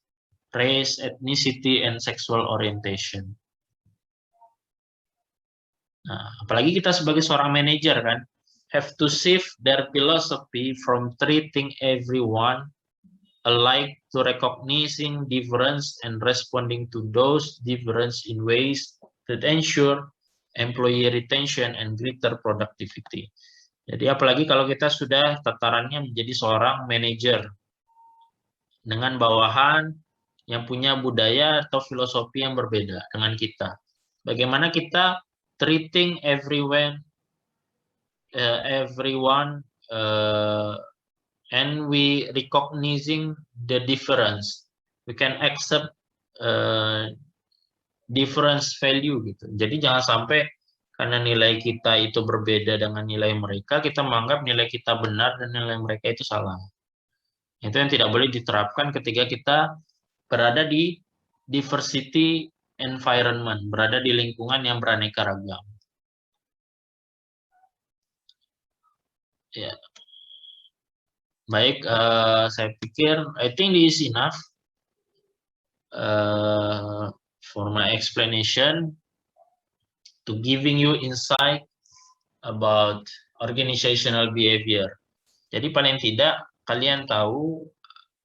race, ethnicity, and sexual orientation. Nah, apalagi kita sebagai seorang manajer kan, have to shift their philosophy from treating everyone alike to recognizing difference and responding to those difference in ways that ensure employee retention and greater productivity. Jadi apalagi kalau kita sudah tatarannya menjadi seorang manajer dengan bawahan yang punya budaya atau filosofi yang berbeda dengan kita. Bagaimana kita treating everyone and we recognizing the difference. We can accept difference value gitu. Jadi jangan sampai karena nilai kita itu berbeda dengan nilai mereka, kita menganggap nilai kita benar dan nilai mereka itu salah. Itu yang tidak boleh diterapkan ketika kita berada di diversity environment, berada di lingkungan yang beraneka ragam. Ya. Baik, saya pikir I think this is enough for my explanation to giving you insight about organizational behavior. Jadi paling tidak kalian tahu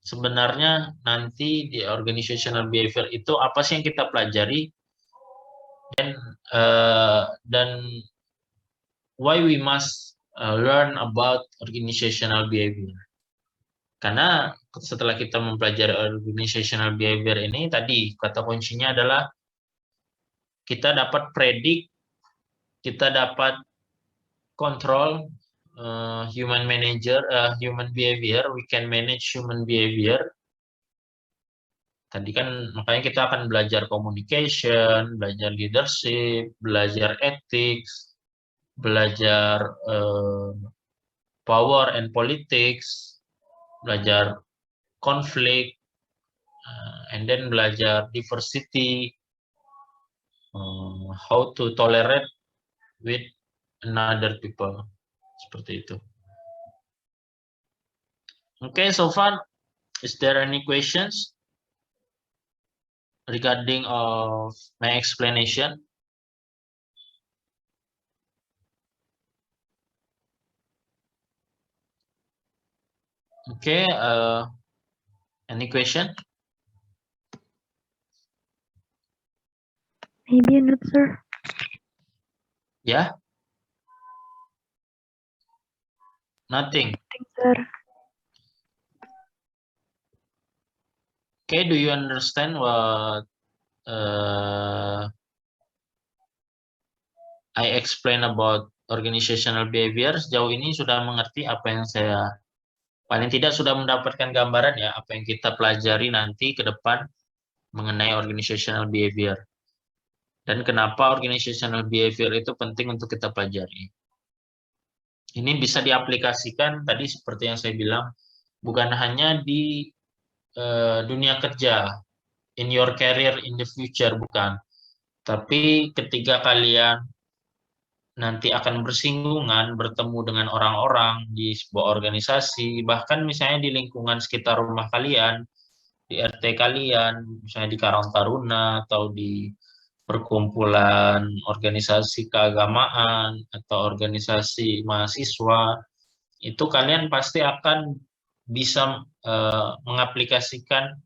sebenarnya nanti di organizational behavior itu apa sih yang kita pelajari dan why we must learn about organizational behavior. Karena setelah kita mempelajari organizational behavior ini, tadi kata kuncinya adalah kita dapat predict, kita dapat kontrol human behavior, we can manage human behavior. Tadi kan makanya kita akan belajar communication, belajar leadership, belajar ethics, belajar power and politics, belajar konflik, and then belajar diversity, how to tolerate with another people, seperti itu. Okay, so far, is there any questions regarding of my explanation? Okay, any question? Maybe not, sir. Yeah? Nothing. Thanks, sir. Okay, do you understand what I explain about organizational behavior? Sejauh ini sudah mengerti apa yang saya, paling tidak sudah mendapatkan gambaran ya, apa yang kita pelajari nanti ke depan mengenai organizational behavior. Dan kenapa organizational behavior itu penting untuk kita pelajari. Ini bisa diaplikasikan tadi seperti yang saya bilang, bukan hanya di dunia kerja, in your career in the future, bukan. Tapi ketika kalian nanti akan bersinggungan, bertemu dengan orang-orang di sebuah organisasi, bahkan misalnya di lingkungan sekitar rumah kalian, di RT kalian, misalnya di Karang Taruna, atau di perkumpulan organisasi keagamaan, atau organisasi mahasiswa, itu kalian pasti akan bisa mengaplikasikan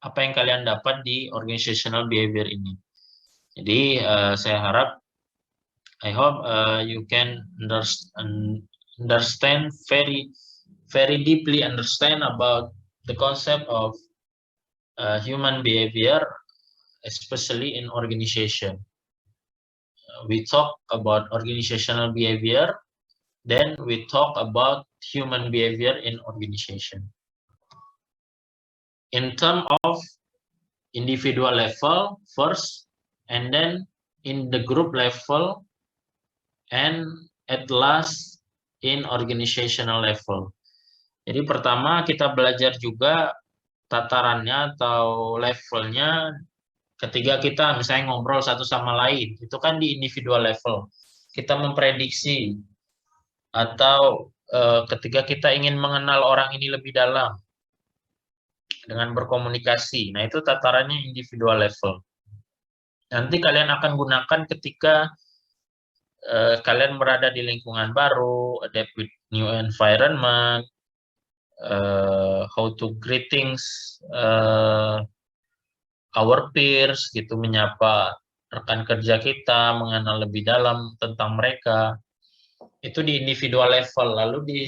apa yang kalian dapat di organizational behavior ini. Jadi saya harap, I hope you can understand very deeply understand about the concept of human behavior, especially in organization. We talk about organizational behavior, then we talk about human behavior in organization. In terms of individual level first, and then in the group level, and at last in organizational level. Jadi pertama kita belajar juga tatarannya atau levelnya Ketika kita misalnya ngobrol satu sama lain, itu kan di individual level. Kita memprediksi atau ketika kita ingin mengenal orang ini lebih dalam dengan berkomunikasi. Nah, itu tatarannya individual level. Nanti kalian akan gunakan ketika kalian berada di lingkungan baru, adapt with new environment, how to greetings our peers, gitu, menyapa rekan kerja kita, mengenal lebih dalam tentang mereka. Itu di individual level. Lalu di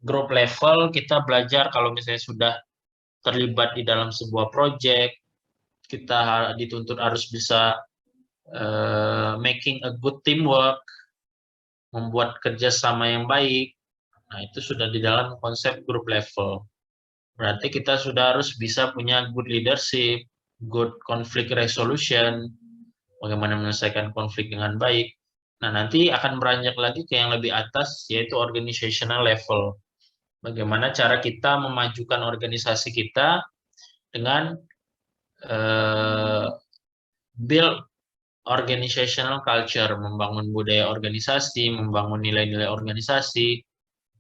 group level kita belajar kalau misalnya sudah terlibat di dalam sebuah project, kita dituntut harus bisa making a good teamwork, membuat kerjasama yang baik. Nah, itu sudah di dalam konsep group level. Berarti kita sudah harus bisa punya good leadership, good conflict resolution, bagaimana menyelesaikan konflik dengan baik. Nah, nanti akan beranjak lagi ke yang lebih atas, yaitu organizational level. Bagaimana cara kita memajukan organisasi kita dengan build organizational culture, membangun budaya organisasi, membangun nilai-nilai organisasi,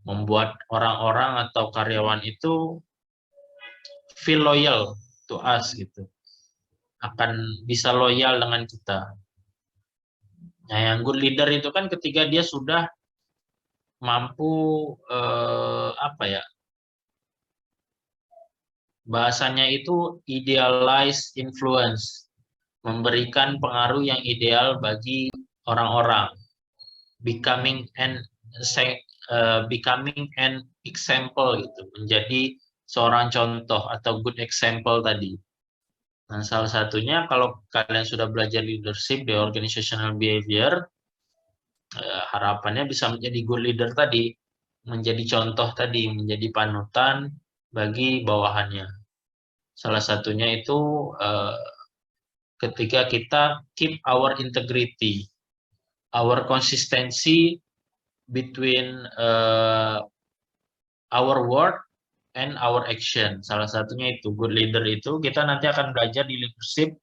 membuat orang-orang atau karyawan itu feel loyal to us, gitu, akan bisa loyal dengan kita. Nah, yang good leader itu kan ketika dia sudah mampu apa ya, bahasanya itu idealize influence, memberikan pengaruh yang ideal bagi orang-orang, becoming an example, gitu, menjadi seorang contoh atau good example tadi. Nah, salah satunya kalau kalian sudah belajar leadership di organizational behavior, harapannya bisa menjadi good leader tadi, menjadi contoh tadi, menjadi panutan bagi bawahannya. Salah satunya itu ketika kita keep our integrity, our consistency between our word and our action. Salah satunya itu good leader itu kita nanti akan belajar di leadership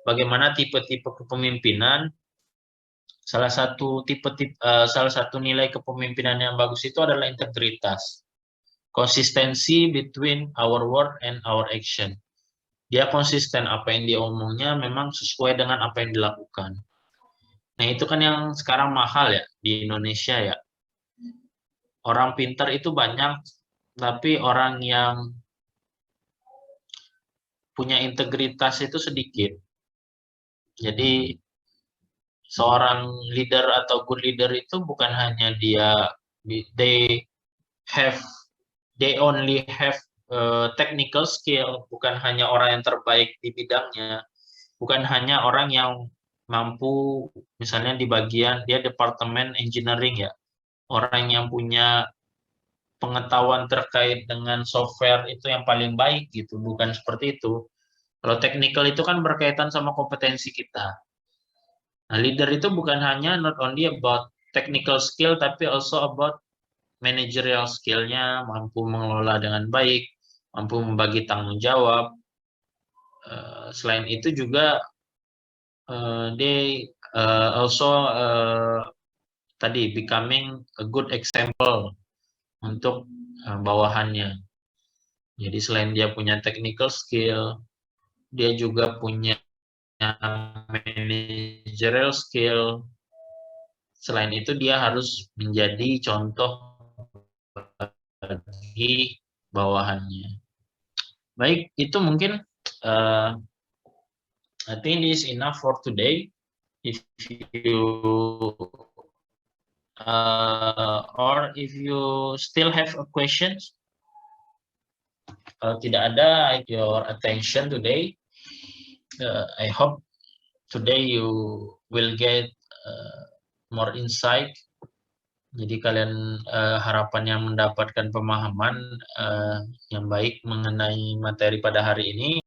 bagaimana tipe-tipe kepemimpinan. Salah satu nilai kepemimpinan yang bagus itu adalah integritas, konsistensi between our word and our action. Dia konsisten, apa yang dia omongnya memang sesuai dengan apa yang dilakukan. Nah, itu kan yang sekarang mahal ya di Indonesia ya. Orang pintar itu banyak, tapi orang yang punya integritas itu sedikit. Jadi seorang leader atau good leader itu bukan hanya they only have technical skill, bukan hanya orang yang terbaik di bidangnya, bukan hanya orang yang mampu misalnya di bagian dia departemen engineering ya, orang yang punya pengetahuan terkait dengan software itu yang paling baik, gitu, bukan seperti itu. Kalau technical itu kan berkaitan sama kompetensi kita. Nah, leader itu bukan hanya not only about technical skill, tapi also about managerial skill-nya, mampu mengelola dengan baik, mampu membagi tanggung jawab. Selain itu juga they also tadi becoming a good example untuk bawahannya. Jadi selain dia punya technical skill, dia juga punya managerial skill. Selain itu dia harus menjadi contoh bagi bawahannya. Baik, itu mungkin I think this is enough for today. If you or if you still have a questions, kalau tidak ada, your attention today. I hope today you will get more insight. Jadi kalian harapannya mendapatkan pemahaman yang baik mengenai materi pada hari ini.